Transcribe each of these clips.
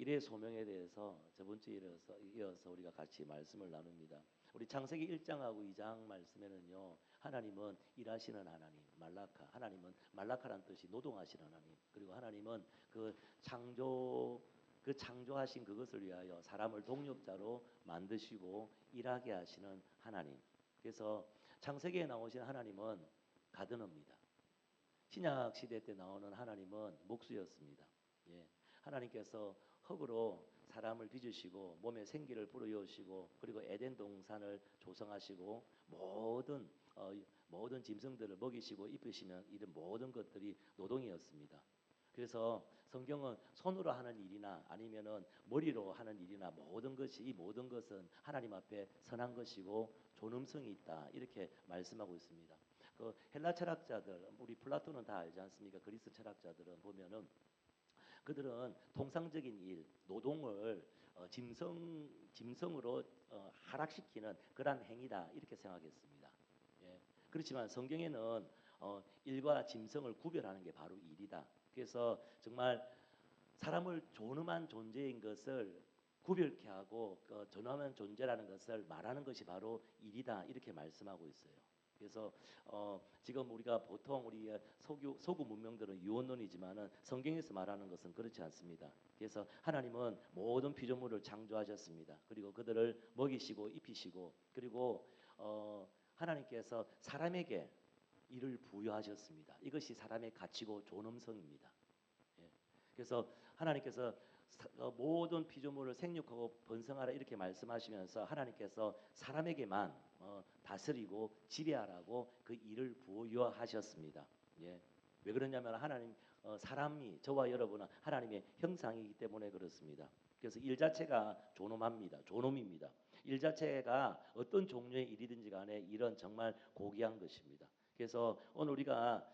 일의 소명에 대해서 저번 주에 이어서 우리가 같이 말씀을 나눕니다. 우리 창세기 1장하고 2장 말씀에는요. 하나님은 일하시는 하나님, 말라카. 하나님은 말라카란 뜻이 노동하시는 하나님. 그리고 하나님은 창조하신 그것을 위하여 사람을 동력자로 만드시고 일하게 하시는 하나님. 그래서 창세기에 나오신 하나님은 가드너입니다. 신약 시대 때 나오는 하나님은 목수였습니다. 예. 하나님께서 흙으로 사람을 빚으시고 몸에 생기를 불어넣으시고 그리고 에덴 동산을 조성하시고 모든 짐승들을 먹이시고 입히시는 이런 모든 것들이 노동이었습니다. 그래서 성경은 손으로 하는 일이나 아니면은 머리로 하는 일이나 이 모든 것은 하나님 앞에 선한 것이고 존엄성이 있다 이렇게 말씀하고 있습니다. 그 헬라 철학자들 우리 플라톤은 다 알지 않습니까? 그리스 철학자들은 보면은 그들은 통상적인 일, 노동을 짐승으로 하락시키는 그러한 행위다 이렇게 생각했습니다. 예. 그렇지만 성경에는 일과 짐승을 구별하는 게 바로 일이다. 그래서 정말 사람을 존엄한 존재인 것을 구별케 하고 존엄한 존재라는 것을 말하는 것이 바로 일이다 이렇게 말씀하고 있어요. 그래서 지금 우리가 보통 우리 서구 문명들은 유언론이지만은 성경에서 말하는 것은 그렇지 않습니다. 그래서 하나님은 모든 피조물을 창조하셨습니다. 그리고 그들을 먹이시고 입히시고 그리고 하나님께서 사람에게 일을 부여하셨습니다. 이것이 사람의 가치고 존엄성입니다. 예. 그래서 하나님께서 모든 피조물을 생육하고 번성하라 이렇게 말씀하시면서 하나님께서 사람에게만 다스리고 지배하라고 그 일을 부여하셨습니다. 예. 왜 그러냐면 사람이 저와 여러분은 하나님의 형상이기 때문에 그렇습니다. 그래서 일 자체가 존엄입니다. 일 자체가 어떤 종류의 일이든지 간에 일은 정말 고귀한 것입니다. 그래서 오늘 우리가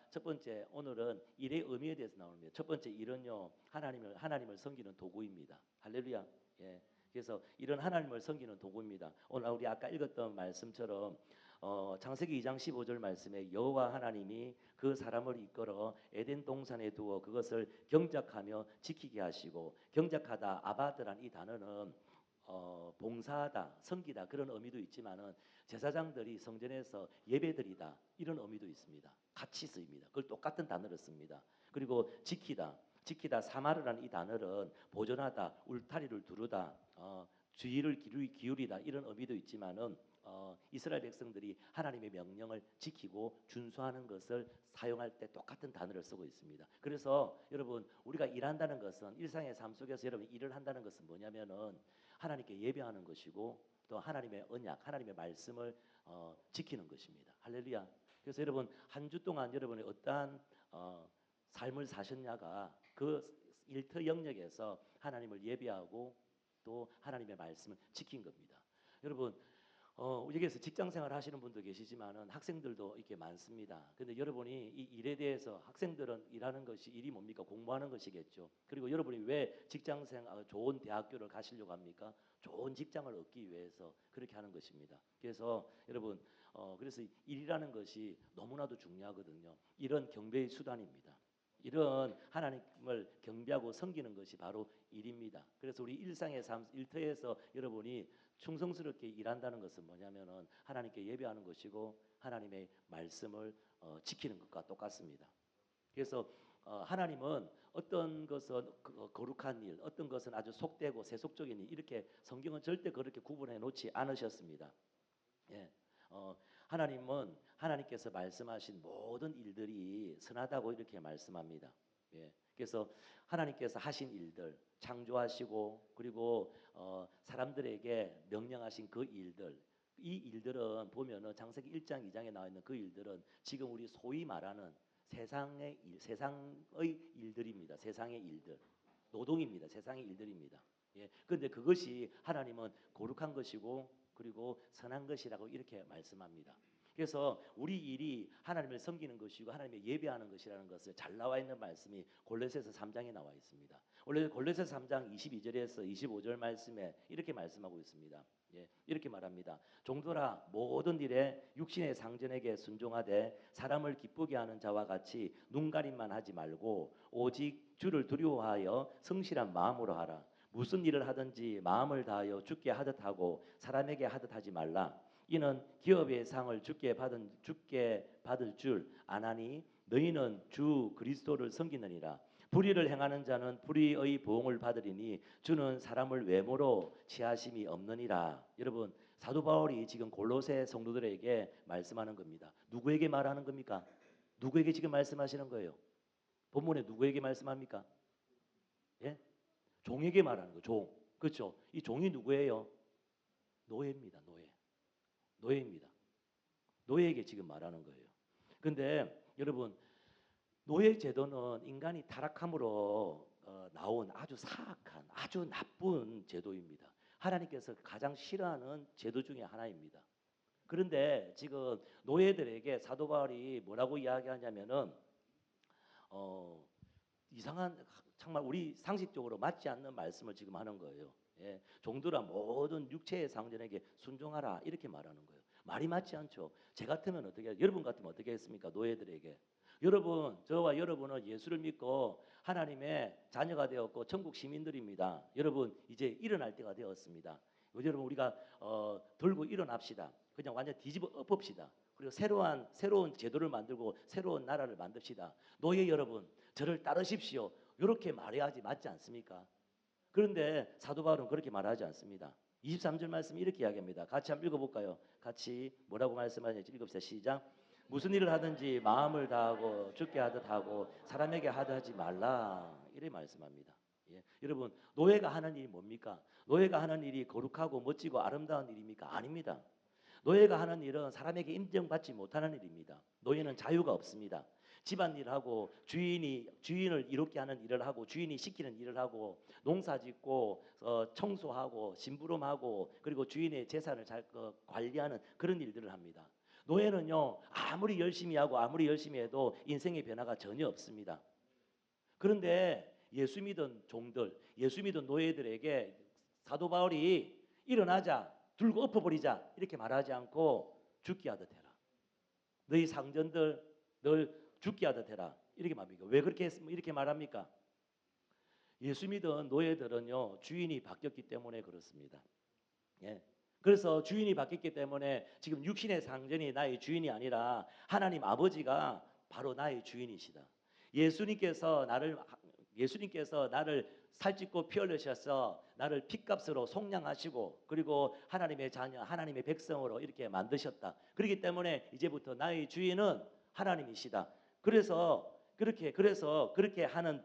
오늘은 일의 의미에 대해서 나옵니다. 첫 번째 일은요 하나님을 섬기는 도구입니다. 할렐루야. 예. 그래서 일은 하나님을 섬기는 도구입니다. 오늘 우리 아까 읽었던 말씀처럼 창세기 2장 15절 말씀에 여호와 하나님이 그 사람을 이끌어 에덴 동산에 두어 그것을 경작하며 지키게 하시고 경작하다 아바드란 이 단어는 봉사하다, 섬기다 그런 의미도 있지만은 제사장들이 성전에서 예배드리다 이런 의미도 있습니다. 같이 쓰입니다. 그걸 똑같은 단어를 씁니다. 그리고 지키다 사마르라는 이 단어는 보존하다, 울타리를 두르다, 주의를 기울이다 이런 의미도 있지만은 이스라엘 백성들이 하나님의 명령을 지키고 준수하는 것을 사용할 때 똑같은 단어를 쓰고 있습니다. 그래서 여러분 우리가 일한다는 것은 일상의 삶 속에서 여러분 일을 한다는 것은 뭐냐면은 하나님께 예배하는 것이고 또 하나님의 언약, 하나님의 말씀을 지키는 것입니다. 할렐루야. 그래서 여러분 한 주 동안 여러분이 어떠한 삶을 사셨냐가 그 일터 영역에서 하나님을 예배하고 또 하나님의 말씀을 지킨 겁니다. 여러분 여기에서 직장 생활 하시는 분도 계시지만은 학생들도 이렇게 많습니다. 근데 여러분이 이 일에 대해서 학생들은 일하는 것이 일이 뭡니까? 공부하는 것이겠죠. 그리고 여러분이 왜 좋은 대학교를 가시려고 합니까? 좋은 직장을 얻기 위해서 그렇게 하는 것입니다. 그래서 여러분 그래서 일이라는 것이 너무나도 중요하거든요. 일은 경배의 수단입니다. 이런 하나님을 경배하고 섬기는 것이 바로 일입니다. 그래서 우리 일상의 삶, 일터에서 여러분이 충성스럽게 일한다는 것은 뭐냐면은 하나님께 예배하는 것이고 하나님의 말씀을 지키는 것과 똑같습니다. 그래서 하나님은 어떤 것은 거룩한 일, 어떤 것은 아주 속되고 세속적인 일 이렇게 성경은 절대 그렇게 구분해 놓지 않으셨습니다. 예. 하나님은 하나님께서 말씀하신 모든 일들이 선하다고 이렇게 말씀합니다. 예. 그래서 하나님께서 하신 일들, 창조하시고 그리고 사람들에게 명령하신 그 일들, 이 일들은 보면은 창세기 1장, 2장에 나와 있는 그 일들은 지금 우리 소위 말하는 세상의 일들입니다. 세상의 일들, 노동입니다. 세상의 일들입니다. 예. 그런데 그것이 하나님은 거룩한 것이고 그리고 선한 것이라고 이렇게 말씀합니다. 그래서 우리 일이 하나님을 섬기는 것이고 하나님의 예배하는 것이라는 것을 잘 나와 있는 말씀이 골로새서 3장에 나와 있습니다. 원래 골로새서 3장 22절에서 25절 말씀에 이렇게 말씀하고 있습니다. 예, 이렇게 말합니다. 종들아 모든 일에 육신의 상전에게 순종하되 사람을 기쁘게 하는 자와 같이 눈가림만 하지 말고 오직 주를 두려워하여 성실한 마음으로 하라. 무슨 일을 하든지 마음을 다하여 주께 하듯 하고 사람에게 하듯 하지 말라. 이는 기업의 상을 주께 받을 줄 아나니 너희는 주 그리스도를 섬기느니라. 불의를 행하는 자는 불의의 보응을 받으리니 주는 사람을 외모로 취하심이 없느니라. 여러분, 사도 바울이 지금 골로새 성도들에게 말씀하는 겁니다. 누구에게 말하는 겁니까? 누구에게 지금 말씀하시는 거예요? 본문에 누구에게 말씀합니까? 예? 종에게 말하는 거. 종. 그렇죠? 이 종이 누구예요? 노예입니다. 노예. 노예입니다. 노예에게 지금 말하는 거예요. 근데 여러분, 노예 제도는 인간이 타락함으로 나온 아주 사악한, 아주 나쁜 제도입니다. 하나님께서 가장 싫어하는 제도 중에 하나입니다. 그런데 지금 노예들에게 사도 바울이 뭐라고 이야기하냐면은 이상한, 정말 우리 상식적으로 맞지 않는 말씀을 지금 하는 거예요. 예, 종들아 모든 육체의 상전에게 순종하라 이렇게 말하는 거예요. 말이 맞지 않죠. 제 같으면 어떻게, 여러분 같으면 어떻게 했습니까? 노예들에게. 여러분, 저와 여러분은 예수를 믿고 하나님의 자녀가 되었고 천국 시민들입니다. 여러분 이제 일어날 때가 되었습니다. 여러분 우리가 들고 일어납시다. 그냥 완전 뒤집어 엎읍시다. 그리고 새로운 제도를 만들고 새로운 나라를 만듭시다. 노예 여러분, 저를 따르십시오. 이렇게 말해야지 맞지 않습니까? 그런데 사도 바울은 그렇게 말하지 않습니다. 23절 말씀 이렇게 이야기합니다. 같이 한번 읽어볼까요? 같이 뭐라고 말씀하는지 읽읍시다. 시작. 무슨 일을 하든지 마음을 다하고 주께 하듯 하고 사람에게 하듯 하지 말라. 이렇게 말씀합니다. 예. 여러분, 노예가 하는 일이 뭡니까? 노예가 하는 일이 거룩하고 멋지고 아름다운 일입니까? 아닙니다. 노예가 하는 일은 사람에게 인정받지 못하는 일입니다. 노예는 자유가 없습니다. 집안일하고 주인을 이롭게 하는 일을 하고 주인이 시키는 일을 하고 농사짓고 청소하고 심부름하고 그리고 주인의 재산을 잘 관리하는 그런 일들을 합니다. 노예는요 아무리 열심히 하고 아무리 열심히 해도 인생의 변화가 전혀 없습니다. 그런데 예수 믿은 종들, 예수 믿은 노예들에게 사도 바울이 일어나자, 들고 엎어버리자 이렇게 말하지 않고 죽게 하듯 해라. 너희 상전들 널 죽게 하듯 해라. 이렇게 말합니까? 왜 그렇게 이렇게 말합니까? 예수 믿은 노예들은요 주인이 바뀌었기 때문에 그렇습니다. 예. 그래서 주인이 바뀌었기 때문에 지금 육신의 상전이 나의 주인이 아니라 하나님 아버지가 바로 나의 주인이시다. 예수님께서 나를 살찌고 피 흘리셔서 나를 핏값으로 속량하시고 그리고 하나님의 자녀, 하나님의 백성으로 이렇게 만드셨다. 그렇기 때문에 이제부터 나의 주인은 하나님이시다. 그래서 그렇게 하는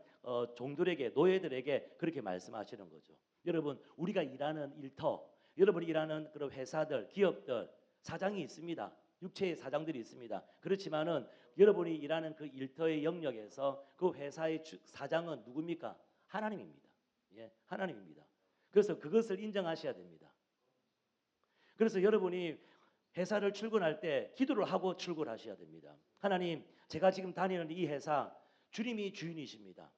종들에게 노예들에게 그렇게 말씀하시는 거죠. 여러분, 우리가 일하는 일터, 여러분이 일하는 그런 회사들, 기업들 사장이 있습니다. 육체의 사장들이 있습니다. 그렇지만은 여러분이 일하는 그 일터의 영역에서 그 회사의 사장은 누굽니까? 하나님입니다. 예, 하나님입니다. 그래서 그것을 인정하셔야 됩니다. 그래서 여러분이 회사를 출근할 때 기도를 하고 출근하셔야 됩니다. 하나님, 제가 지금 다니는 이 회사 주님이 주인이십니다.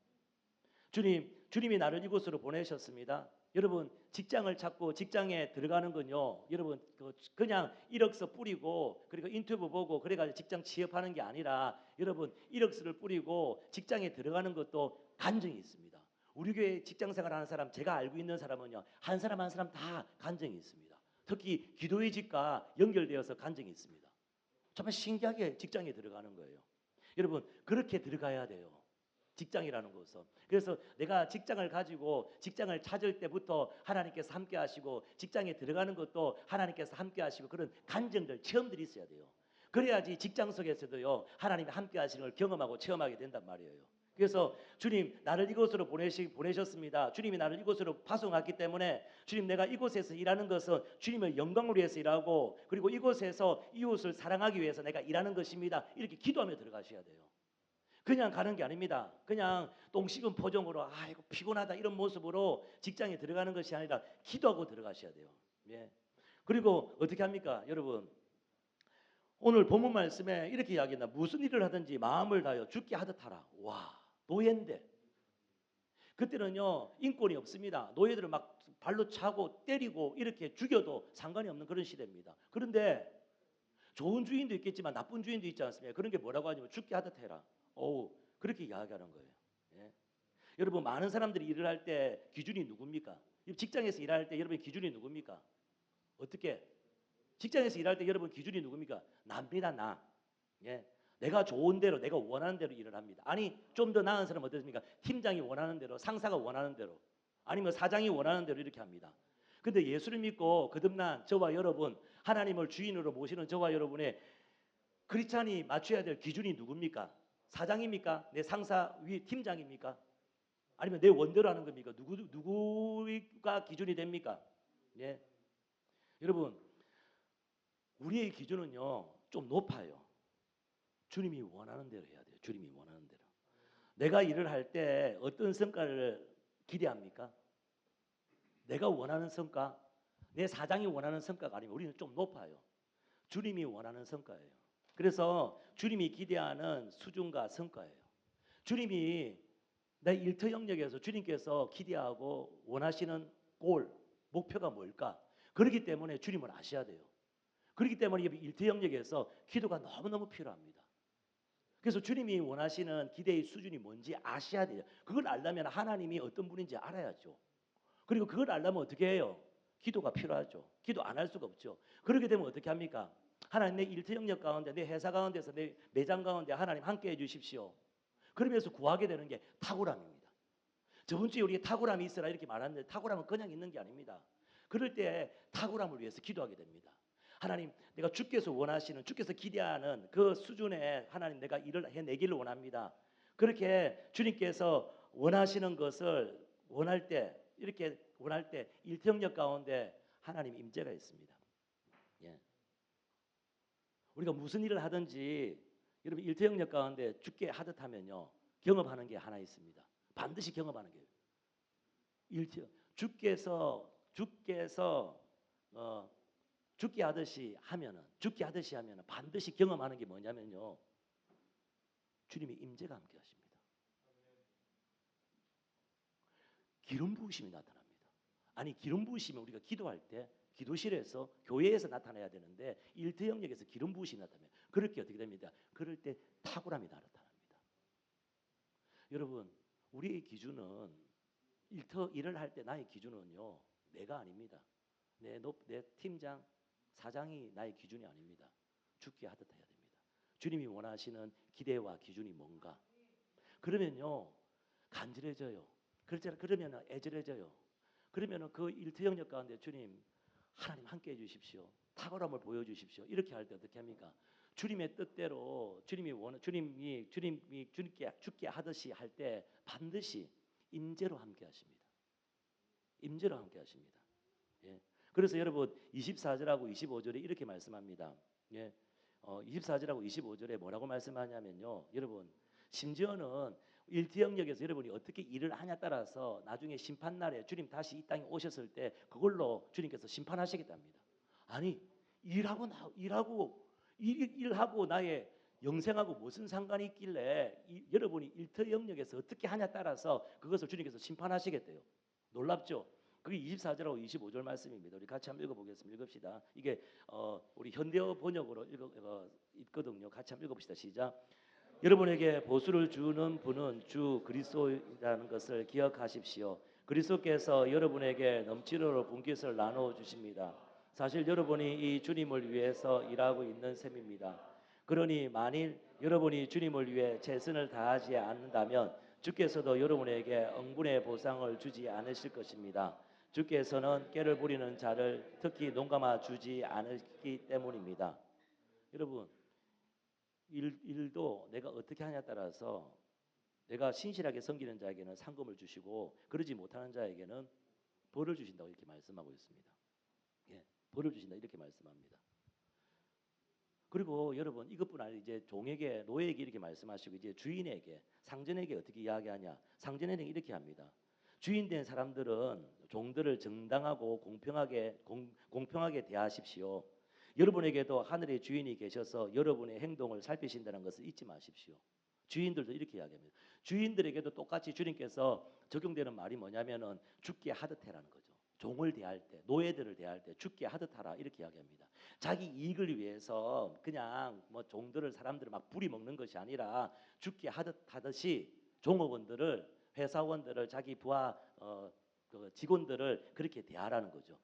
주님이 나를 이곳으로 보내셨습니다. 여러분 직장을 찾고 직장에 들어가는 건요. 여러분 그냥 이력서 뿌리고 그리고 인터뷰 보고 그래가지고 직장 취업하는 게 아니라 여러분 이력서를 뿌리고 직장에 들어가는 것도 간증이 있습니다. 우리 교회 직장생활하는 사람 제가 알고 있는 사람은요. 한 사람 한 사람 다 간증이 있습니다. 특히 기도의 집과 연결되어서 간증이 있습니다. 정말 신기하게 직장에 들어가는 거예요. 여러분 그렇게 들어가야 돼요. 직장이라는 것은. 그래서 내가 직장을 가지고 직장을 찾을 때부터 하나님께서 함께 하시고 직장에 들어가는 것도 하나님께서 함께 하시고 그런 간증들, 체험들이 있어야 돼요. 그래야지 직장 속에서도요 하나님이 함께 하시는 걸 경험하고 체험하게 된단 말이에요. 그래서 주님 나를 이곳으로 보내셨습니다. 주님이 나를 이곳으로 파송했기 때문에 주님 내가 이곳에서 일하는 것은 주님의 영광을 위해서 일하고 그리고 이곳에서 이웃을 사랑하기 위해서 내가 일하는 것입니다. 이렇게 기도하며 들어가셔야 돼요. 그냥 가는 게 아닙니다. 그냥 똥 씹은 표정으로 아이고 피곤하다 이런 모습으로 직장에 들어가는 것이 아니라 기도하고 들어가셔야 돼요. 예. 그리고 어떻게 합니까? 여러분 오늘 본문 말씀에 이렇게 이야기한다. 무슨 일을 하든지 마음을 다하여 주께 하듯 하라. 와 노예인데 그때는요 인권이 없습니다. 노예들을 막 발로 차고 때리고 이렇게 죽여도 상관이 없는 그런 시대입니다. 그런데 좋은 주인도 있겠지만 나쁜 주인도 있지 않습니까? 그런 게 뭐라고 하냐면 주께 하듯 해라. 그렇게 이야기하는 거예요. 예. 여러분 많은 사람들이 일을 할 때 기준이 누굽니까? 직장에서 일할 때 여러분 기준이 누굽니까? 어떻게? 직장에서 일할 때 여러분 기준이 누굽니까? 납니다, 나. 예. 내가 좋은 대로 내가 원하는 대로 일을 합니다. 아니 좀 더 나은 사람은 어떻습니까? 팀장이 원하는 대로, 상사가 원하는 대로, 아니면 사장이 원하는 대로 이렇게 합니다. 근데 예수를 믿고 거듭난 저와 여러분, 하나님을 주인으로 모시는 저와 여러분의 크리스찬이 맞춰야 될 기준이 누굽니까? 사장입니까? 내 상사 위 팀장입니까? 아니면 내 원대로 하는 겁니까? 누구가 기준이 됩니까? 예. 여러분, 우리의 기준은요, 좀 높아요. 주님이 원하는 대로 해야 돼요. 주님이 원하는 대로. 내가 일을 할 때 어떤 성과를 기대합니까? 내가 원하는 성과, 내 사장이 원하는 성과가 아니면 우리는 좀 높아요. 주님이 원하는 성과예요. 그래서 주님이 기대하는 수준과 성과예요. 주님이 내 일터 영역에서 주님께서 기대하고 원하시는 골, 목표가 뭘까? 그렇기 때문에 주님을 아셔야 돼요. 그렇기 때문에 일터 영역에서 기도가 너무너무 필요합니다. 그래서 주님이 원하시는 기대의 수준이 뭔지 아셔야 돼요. 그걸 알려면 하나님이 어떤 분인지 알아야죠. 그리고 그걸 알려면 어떻게 해요? 기도가 필요하죠. 기도 안 할 수가 없죠. 그렇게 되면 어떻게 합니까? 하나님 내 일터 영역 가운데, 내 회사 가운데서, 내 매장 가운데 하나님 함께 해주십시오. 그러면서 구하게 되는 게 탁월함입니다. 저번 주에 우리가 탁월함이 있어라 이렇게 말하는데 탁월함은 그냥 있는 게 아닙니다. 그럴 때 탁월함을 위해서 기도하게 됩니다. 하나님, 내가 주께서 원하시는, 주께서 기대하는 그 수준에 하나님 내가 일을 해내기를 원합니다. 그렇게 주님께서 원하시는 것을 원할 때, 이렇게 원할 때 일평력 가운데 하나님 임재가 있습니다. 예. 우리가 무슨 일을 하든지 여러분 일평력 가운데 주께 하듯 하면요 경험하는 게 하나 있습니다. 반드시 경험하는 게 일평 주께서 죽게 하듯이 하면은 반드시 경험하는 게 뭐냐면요. 주님의 임재가 함께 하십니다. 기름 부으심이 나타납니다. 아니 기름 부으심은 우리가 기도할 때 기도실에서 교회에서 나타나야 되는데 일터 영역에서 기름 부으심이 나타나면 그럴 때 어떻게 됩니까? 그럴 때 탁월함이 나타납니다. 여러분 우리의 기준은 일을 할 때 나의 기준은요. 내가 아닙니다. 내 팀장 사장이 나의 기준이 아닙니다. 죽게 하듯 해야 됩니다. 주님이 원하시는 기대와 기준이 뭔가? 그러면요 간절해져요. 그러면 애절해져요. 그러면 그 일터 영역 가운데 주님 하나님 함께 해주십시오. 탁월함을 보여주십시오. 이렇게 할 때 어떻게 합니까? 주님의 뜻대로 주님이 주님께 죽게 하듯이 할 때 반드시 임재로 함께 하십니다. 임재로 함께 하십니다. 예. 그래서 여러분 24절하고 25절에 이렇게 말씀합니다. 예. 24절하고 25절에 뭐라고 말씀하냐면요. 여러분 심지어는 일티 영역에서 여러분이 어떻게 일을 하냐 따라서 나중에 심판날에 주님 다시 이 땅에 오셨을 때 그걸로 주님께서 심판하시겠답니다. 아니 일하고 나의 영생하고 무슨 상관이 있길래 여러분이 일터 영역에서 어떻게 하냐 따라서 그것을 주님께서 심판하시겠대요. 놀랍죠? 그게 24절하고 25절 말씀입니다. 우리 같이 한번 읽어보겠습니다. 읽읍시다. 이게 우리 현대어 번역으로 있거든요. 같이 한번 읽어봅시다. 시작. 여러분에게 보수를 주는 분은 주 그리스도이라는 것을 기억하십시오. 그리스도께서 여러분에게 넘치도록 분깃을 나누어 주십니다. 사실 여러분이 이 주님을 위해서 일하고 있는 셈입니다. 그러니 만일 여러분이 주님을 위해 최선을 다하지 않는다면 주께서도 여러분에게 응분의 보상을 주지 않으실 것입니다. 주께서는 깨를 부리는 자를 특히 농감아 주지 않기 때문입니다. 여러분 일도 내가 어떻게 하냐에 따라서 내가 신실하게 섬기는 자에게는 상금을 주시고 그러지 못하는 자에게는 벌을 주신다고 이렇게 말씀하고 있습니다. 예, 벌을 주신다 이렇게 말씀합니다. 그리고 여러분 이것뿐 아니라 이제 종에게 노예에게 이렇게 말씀하시고 이제 주인에게 상전에게 어떻게 이야기하냐? 상전에게 이렇게 합니다. 주인 된 사람들은 종들을 정당하고 공평하게 대하십시오. 여러분에게도 하늘의 주인이 계셔서 여러분의 행동을 살피신다는 것을 잊지 마십시오. 주인들도 이렇게 이야기합니다. 주인들에게도 똑같이 주님께서 적용되는 말이 뭐냐면은 죽게 하듯 해라는 거죠. 종을 대할 때, 노예들을 대할 때 죽게 하듯 하라 이렇게 이야기합니다. 자기 이익을 위해서 그냥 사람들을 막 부리 먹는 것이 아니라 죽게 하듯 하듯이 종업원들을 회사원들을 자기 부하 그 직원들을 그렇게 대하라는 거죠.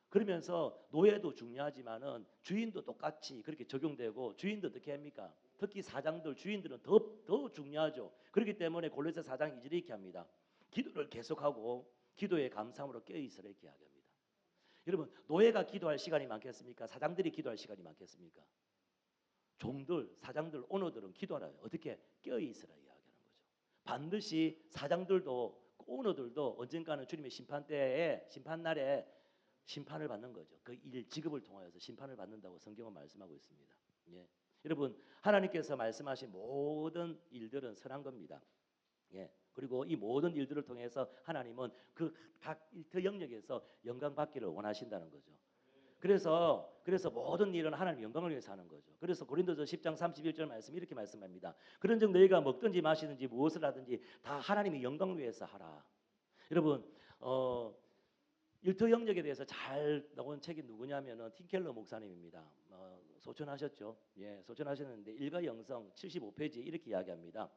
그러면서 노예도 중요하지만은 주인도 똑같이 그렇게 적용되고 주인도 어떻게 합니까? 특히 사장들 주인들은 더 중요하죠. 그렇기 때문에 골로새 4장 2절에 이렇게 합니다. 기도를 계속하고 기도의 감사함으로 깨어있으라 이렇게 이야기합니다. 여러분 노예가 기도할 시간이 많겠습니까? 사장들이 기도할 시간이 많겠습니까? 종들, 사장들, 오너들은 기도하라. 어떻게 깨어있으라 이야기하는 거죠. 반드시 사장들도 오너들도 언젠가는 주님의 심판대에 심판날에 심판을 받는 거죠. 그 일 직업을 통하여서 심판을 받는다고 성경은 말씀하고 있습니다. 예. 여러분 하나님께서 말씀하신 모든 일들은 선한 겁니다. 예. 그리고 이 모든 일들을 통해서 하나님은 그 각 일터 영역에서 영광 받기를 원하신다는 거죠. 그래서 모든 일은 하나님 영광을 위해서 하는 거죠. 그래서 고린도서 10장 31절 말씀 이렇게 말씀합니다. 그런즉 너희가 먹든지 마시든지 무엇을 하든지 다 하나님의 영광을 위해서 하라. 여러분 일터 영역에 대해서 잘 나온 책이 누구냐면은 팀켈러 목사님입니다. 소천하셨죠? 예, 소천하셨는데 일가 영성 75페이지에 이렇게 이야기합니다.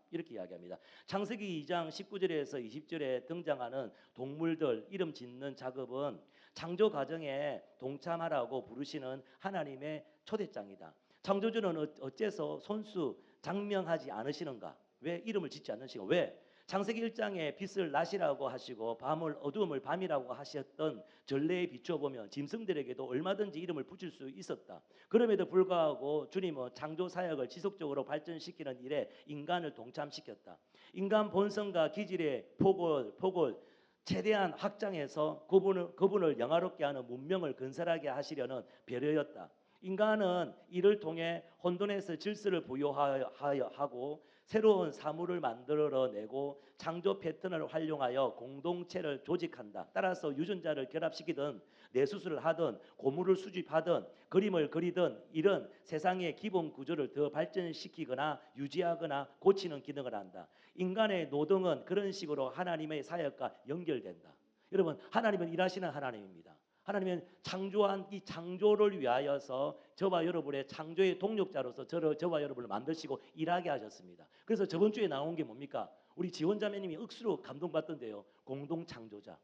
창세기 2장 19절에서 20절에 등장하는 동물들 이름 짓는 작업은 창조 과정에 동참하라고 부르시는 하나님의 초대장이다. 창조주는 어째서 손수 장명하지 않으시는가? 왜 이름을 짓지 않으시는가? 왜? 창세기 1장에 빛을 낮이라고 하시고 밤을 어두움을 밤이라고 하셨던 전례에 비추어 보면 짐승들에게도 얼마든지 이름을 붙일 수 있었다. 그럼에도 불구하고 주님은 창조 사역을 지속적으로 발전시키는 일에 인간을 동참시켰다. 인간 본성과 기질의 폭을 최대한 확장해서 그분을 영화롭게 하는 문명을 건설하게 하시려는 배려였다. 인간은 이를 통해 혼돈에서 질서를 부여하고 새로운 사물을 만들어내고 창조 패턴을 활용하여 공동체를 조직한다. 따라서 유전자를 결합시키든 뇌수술을 하든 고무를 수집하든 그림을 그리든 이런 세상의 기본 구조를 더 발전시키거나 유지하거나 고치는 기능을 한다. 인간의 노동은 그런 식으로 하나님의 사역과 연결된다. 여러분 하나님은 일하시는 하나님입니다. 하나님은 창조한 이 창조를 위하여서 저와 여러분의 창조의 동력자로서 저와 여러분을 만드시고 일하게 하셨습니다. 그래서 저번 주에 나온 게 뭡니까? 우리 지원자매님이 억수로 감동받던데요. 공동창조자.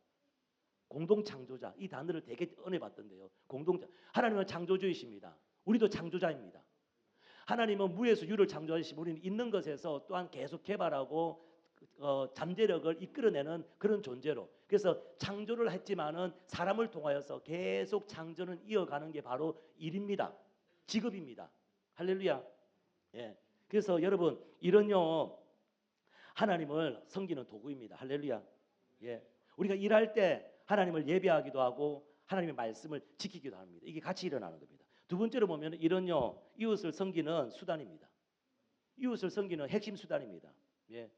이 단어를 되게 은혜 받던데요. 하나님은 창조주이십니다. 우리도 창조자입니다. 하나님은 무에서 유를 창조하시고 우리는 있는 것에서 또한 계속 개발하고 잠재력을 이끌어내는 그런 존재로 그래서 창조를 했지만은 사람을 통하여서 계속 창조는 이어가는 게 바로 일입니다. 직업입니다. 할렐루야. 예. 그래서 여러분 이런요 하나님을 섬기는 도구입니다. 할렐루야. 예. 우리가 일할 때 하나님을 예배하기도 하고 하나님의 말씀을 지키기도 합니다. 이게 같이 일어나는 겁니다. 두 번째로 보면 이런요 이웃을 섬기는 수단입니다. 이웃을 섬기는 핵심 수단입니다. 예.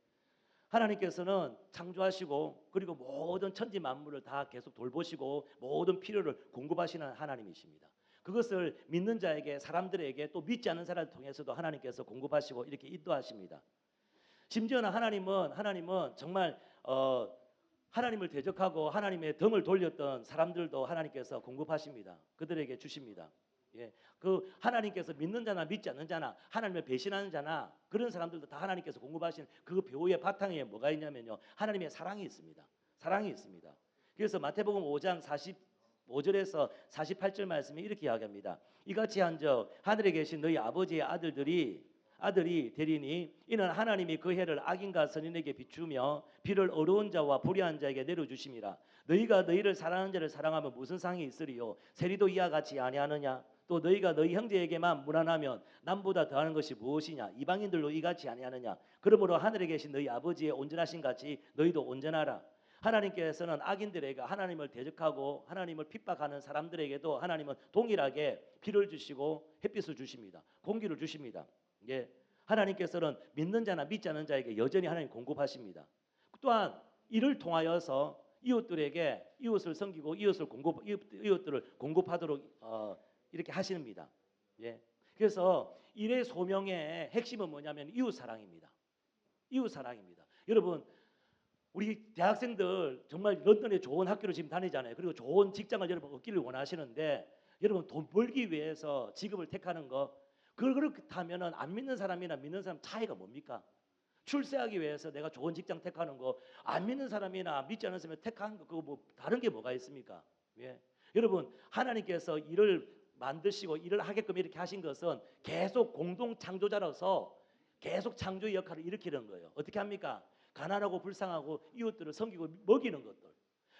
하나님께서는 창조하시고 그리고 모든 천지 만물을 다 계속 돌보시고 모든 필요를 공급하시는 하나님이십니다. 그것을 믿는 자에게 사람들에게 또 믿지 않는 사람을 통해서도 하나님께서 공급하시고 이렇게 인도하십니다. 심지어는 하나님은 정말 하나님을 대적하고 하나님의 등을 돌렸던 사람들도 하나님께서 공급하십니다. 그들에게 주십니다. 예, 그 하나님께서 믿는 자나 믿지 않는 자나 하나님을 배신하는 자나 그런 사람들도 다 하나님께서 공급하시는 그 배후의 바탕에 뭐가 있냐면요 하나님의 사랑이 있습니다. 그래서 마태복음 5장 45절에서 48절 말씀이 이렇게 이야기합니다. 이같이 한즉 하늘에 계신 너희 아버지의 아들이 되리니 이는 하나님이 그 해를 악인과 선인에게 비추며 비를 어려운 자와 불의한 자에게 내려주심이라. 너희가 너희를 사랑하는 자를 사랑하면 무슨 상이 있으리요? 세리도 이와 같이 아니하느냐? 또 너희가 너희 형제에게만 무난하면 남보다 더하는 것이 무엇이냐? 이방인들도 이같이 아니하느냐? 그러므로 하늘에 계신 너희 아버지의 온전하신 같이 너희도 온전하라. 하나님께서는 악인들에게 하나님을 대적하고 하나님을 핍박하는 사람들에게도 하나님은 동일하게 비를 주시고 햇빛을 주십니다. 공기를 주십니다. 예, 하나님께서는 믿는 자나 믿지 않는 자에게 여전히 하나님 공급하십니다. 또한 이를 통하여서 이웃들에게 이웃을 섬기고 이웃들을 공급하도록 이렇게 하십니다. 예. 그래서 일의 소명의 핵심은 뭐냐면 이웃 사랑입니다. 여러분 우리 대학생들 정말 런던에 좋은 학교를 지금 다니잖아요. 그리고 좋은 직장을 여러분 얻기를 원하시는데 여러분 돈 벌기 위해서 직업을 택하는 거 그렇다면은 안 믿는 사람이나 믿는 사람 차이가 뭡니까? 출세하기 위해서 내가 좋은 직장 택하는 거, 안 믿는 사람이나 믿지 않은 사람이 택한 거, 그거 뭐 다른 게 뭐가 있습니까? 예. 여러분, 하나님께서 일을 만드시고 일을 하게끔 이렇게 하신 것은 계속 공동 창조자로서 계속 창조의 역할을 일으키는 거예요. 어떻게 합니까? 가난하고 불쌍하고 이웃들을 섬기고 먹이는 것들.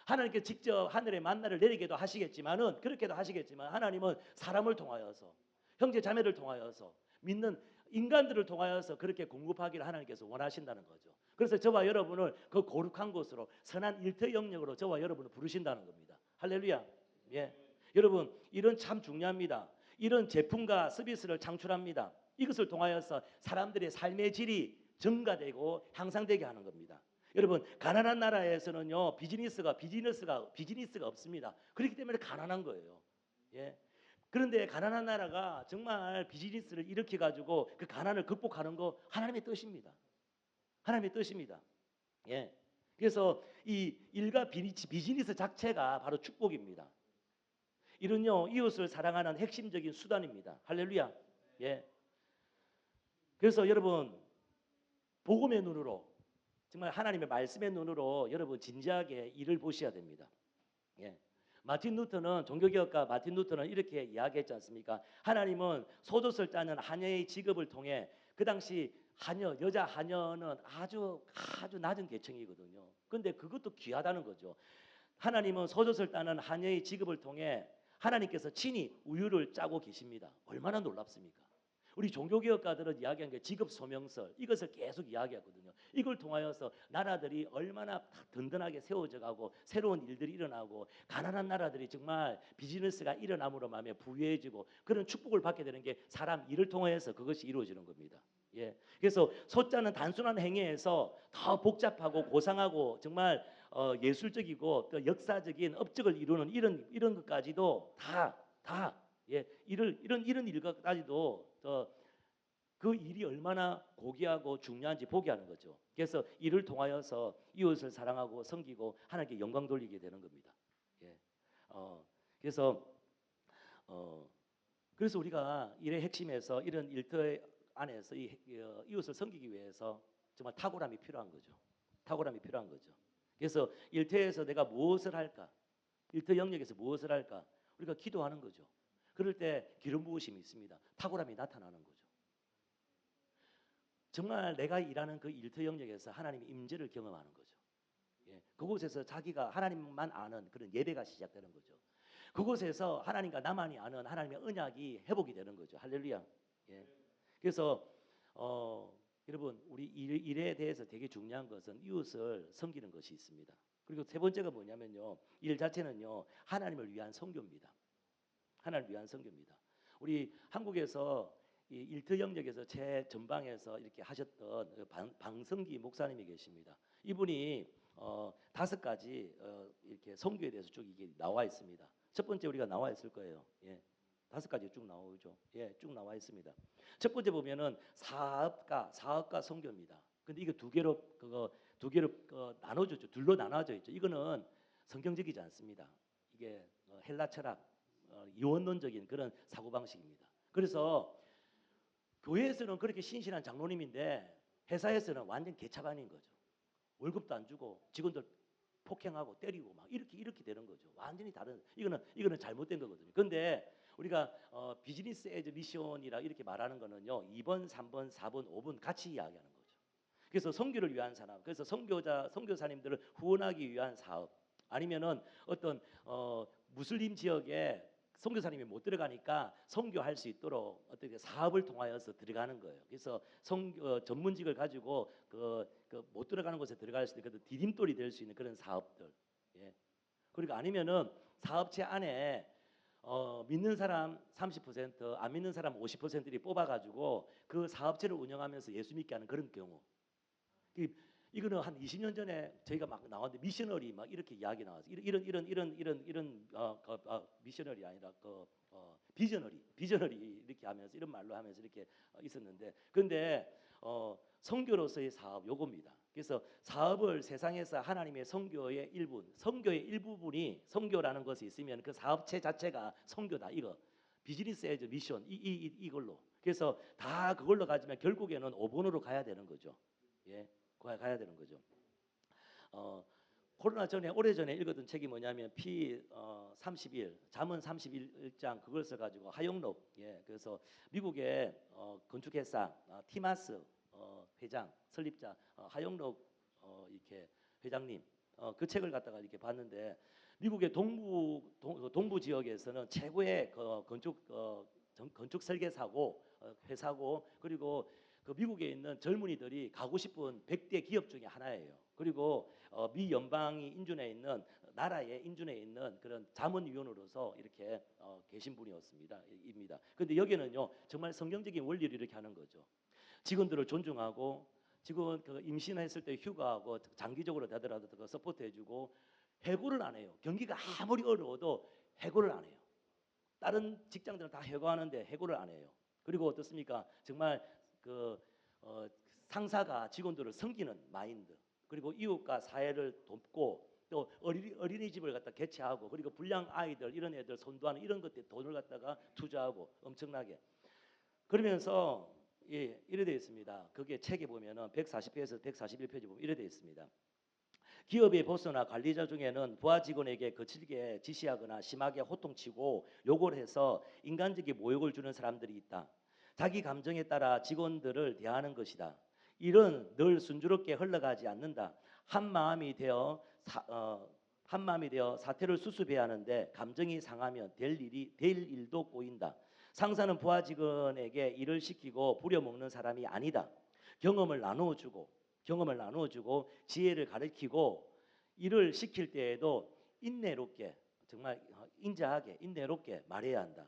하나님께 직접 하늘의 만나를 내리게도 하시겠지만은, 그렇게도 하시겠지만, 하나님은 사람을 통하여서, 형제 자매를 통하여서, 믿는 인간들을 통하여서 그렇게 공급하기를 하나님께서 원하신다는 거죠. 그래서 저와 여러분을 그 거룩한 곳으로, 선한 일터 영역으로 저와 여러분을 부르신다는 겁니다. 할렐루야. 예. 여러분, 이런 참 중요합니다. 이런 제품과 서비스를 창출합니다. 이것을 통하여서 사람들의 삶의 질이 증가되고 향상되게 하는 겁니다. 여러분, 가난한 나라에서는요, 비즈니스가 없습니다. 그렇기 때문에 가난한 거예요. 예. 그런데 가난한 나라가 정말 비즈니스를 일으켜 가지고 그 가난을 극복하는 거 하나님의 뜻입니다. 하나님의 뜻입니다. 예. 그래서 이 일가 비즈니스 자체가 바로 축복입니다. 이는요, 이웃을 사랑하는 핵심적인 수단입니다. 할렐루야. 예. 그래서 여러분, 복음의 눈으로, 정말 하나님의 말씀의 눈으로 여러분 진지하게 일을 보셔야 됩니다. 예. 마틴 루터는, 종교개혁가 마틴 루터는 이렇게 이야기했지 않습니까? 하나님은 소젖을 따는 하녀의 직업을 통해, 그 당시 하녀, 여자 하녀는 아주 낮은 계층이거든요. 근데 그것도 귀하다는 거죠. 하나님은 소젖을 따는 하녀의 직업을 통해 하나님께서 친히 우유를 짜고 계십니다. 얼마나 놀랍습니까? 우리 종교개혁가들은 이야기한 게 직업 소명설, 이것을 계속 이야기하거든요. 이걸 통하여서 나라들이 얼마나 든든하게 세워져 가고 새로운 일들이 일어나고 가난한 나라들이 정말 비즈니스가 일어남으로 말미암아 부유해지고 그런 축복을 받게 되는 게 사람 일을 통해서 그것이 이루어지는 겁니다. 예. 그래서 소자는 단순한 행위에서 더 복잡하고 고상하고 정말 예술적이고 또 역사적인 업적을 이루는 이런 것까지도 다 예, 이런 일까지도 그 일이 얼마나 고귀하고 중요한지 보게 하는 거죠. 그래서 이를 통하여서 이웃을 사랑하고 섬기고 하나님께 영광 돌리게 되는 겁니다. 예. 그래서 그래서 우리가 일의 핵심에서 이런 일터 안에서 이웃을 섬기기 위해서 정말 탁월함이 필요한 거죠. 탁월함이 필요한 거죠. 그래서 일터에서 내가 무엇을 할까? 일터 영역에서 무엇을 할까? 우리가 기도하는 거죠. 그럴 때 기름 부으심이 있습니다. 탁월함이 나타나는 거죠. 정말 내가 일하는 그 일터 영역에서 하나님의 임재를 경험하는 거죠. 예, 그곳에서 자기가 하나님만 아는 그런 예배가 시작되는 거죠. 그곳에서 하나님과 나만이 아는 하나님의 언약이 회복이 되는 거죠. 할렐루야. 예. 그래서 여러분, 우리 일에 대해서 되게 중요한 것은 이웃을 섬기는 것이 있습니다. 그리고 세 번째가 뭐냐면요, 일 자체는요, 하나님을 위한 선교입니다. 하나님을 위한 선교입니다. 우리 한국에서 이 일터 영역에서 제 전방에서 이렇게 하셨던 방성기 목사님이 계십니다. 이분이 5가지 이렇게 선교에 대해서 쭉 이게 나와 있습니다. 첫 번째 우리가 나와 있을 거예요. 예. 5가지 쭉 나오죠. 예, 쭉 나와 있습니다. 첫 번째 보면은 사업가 선교입니다. 근데 이거 두 개로 나눠졌죠. 둘로 나눠져 있죠. 이거는 성경적이지 않습니다. 이게 헬라 철학, 이원론적인 그런 사고 방식입니다. 그래서 교회에서는 그렇게 신실한 장로님인데 회사에서는 완전 개차반인 거죠. 월급도 안 주고 직원들 폭행하고 때리고 막 이렇게 되는 거죠. 완전히 다른, 이거는 잘못된 거거든요. 근데 우리가 비즈니스 에즈 미션이라 이렇게 말하는 거는요, 2번, 3번, 4번, 5번 같이 이야기하는 거죠. 그래서 선교를 위한 사람, 그래서 선교사님들을 후원하기 위한 사업, 아니면은 어떤 무슬림 지역에 선교사님이 못 들어가니까 선교할 수 있도록 어떻게 사업을 통하여서 들어가는 거예요. 그래서 전문직을 가지고 못 들어가는 곳에 들어갈 수 있는 그 디딤돌이 될 수 있는 그런 사업들. 예. 그리고 아니면은 사업체 안에 믿는 사람 30%, 안 믿는 사람 50%를 뽑아가지고 그 사업체를 운영하면서 예수 믿게 하는 그런 경우. 이거는 한 20년 전에 저희가 막 나왔는데 미셔너리 막 이렇게 이야기 나왔어요. 이런 미셔너리 아니라 비저너리 이렇게 하면서 이런 말로 하면서 이렇게 있었는데, 근데 선교로서의 사업 요겁니다. 그래서 사업을 세상에서 하나님의 선교의 일부분이 선교라는 것이 있으면 그 사업체 자체가 선교다. 이거 비즈니스 에즈 미션 이걸로. 그래서 다 그걸로 가지면 결국에는 5번으로 가야 되는 거죠. 예, 가야 되는 거죠. 어, 코로나 전에 오래전에 읽었던 책이 뭐냐면 피 30일 잠언 31장 그걸 써가지고 하용록 그래서 미국의 건축회사 티마스 회장 설립자 하용록 이렇게 회장님 그 책을 갖다가 이렇게 봤는데 미국의 동부 지역에서는 최고의 건축 설계사고 회사고 그리고 그 미국에 있는 젊은이들이 가고 싶은 100대 기업 중에 하나예요. 그리고 미 연방이 인준해 있는 나라에 인준해 있는 그런 자문위원으로서 이렇게 계신 분이었습니다. 입니다. 근데 여기는요 정말 성경적인 원리를 이렇게 하는 거죠. 직원들을 존중하고 직원 그 임신했을 때 휴가하고 장기적으로 되더라도 그 서포트해주고 해고를 안 해요. 경기가 아무리 어려워도 해고를 안 해요. 다른 직장들은 다 해고하는데 해고를 안 해요. 그리고 어떻습니까? 정말 그 상사가 직원들을 섬기는 마인드. 그리고 이웃과 사회를 돕고 또 어린이집을 갖다 개최하고 그리고 불량 아이들 이런 애들 선도하는 이런 것들 돈을 갖다가 투자하고 엄청나게 그러면서 이래 되어 있습니다. 그게 책에 보면은 140페이지에서 141페이지 보면 이래 되어 있습니다. 기업의 보스나 관리자 중에는 부하 직원에게 거칠게 지시하거나 심하게 호통치고 욕을 해서 인간적인 모욕을 주는 사람들이 있다. 자기 감정에 따라 직원들을 대하는 것이다. 일은 늘 순조롭게 흘러가지 않는다. 한 마음이 되어 사태를 수습해야 하는데 감정이 상하면 될 일도 꼬인다. 상사는 부하 직원에게 일을 시키고 부려먹는 사람이 아니다. 경험을 나누어주고 지혜를 가르치고 일을 시킬 때에도 인내롭게 정말 인자하게 인내롭게 말해야 한다.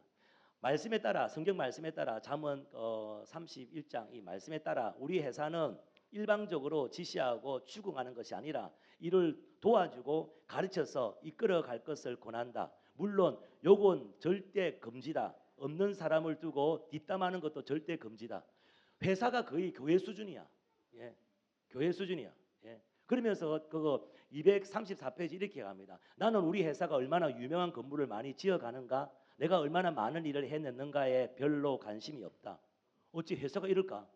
말씀에 따라 성경 말씀에 따라 잠언 31장 이 말씀에 따라 우리 회사는 일방적으로 지시하고 추궁하는 것이 아니라 이를 도와주고 가르쳐서 이끌어갈 것을 권한다. 물론 요건 절대 금지다. 없는 사람을 두고 뒷담하는 것도 절대 금지다. 회사가 거의 교회 수준이야. 예, 교회 수준이야. 예. 그러면서 그거 234페이지 이렇게 갑니다. 나는 우리 회사가 얼마나 유명한 건물을 많이 지어가는가, 내가 얼마나 많은 일을 해냈는가에 별로 관심이 없다. 어찌 회사가 이럴까?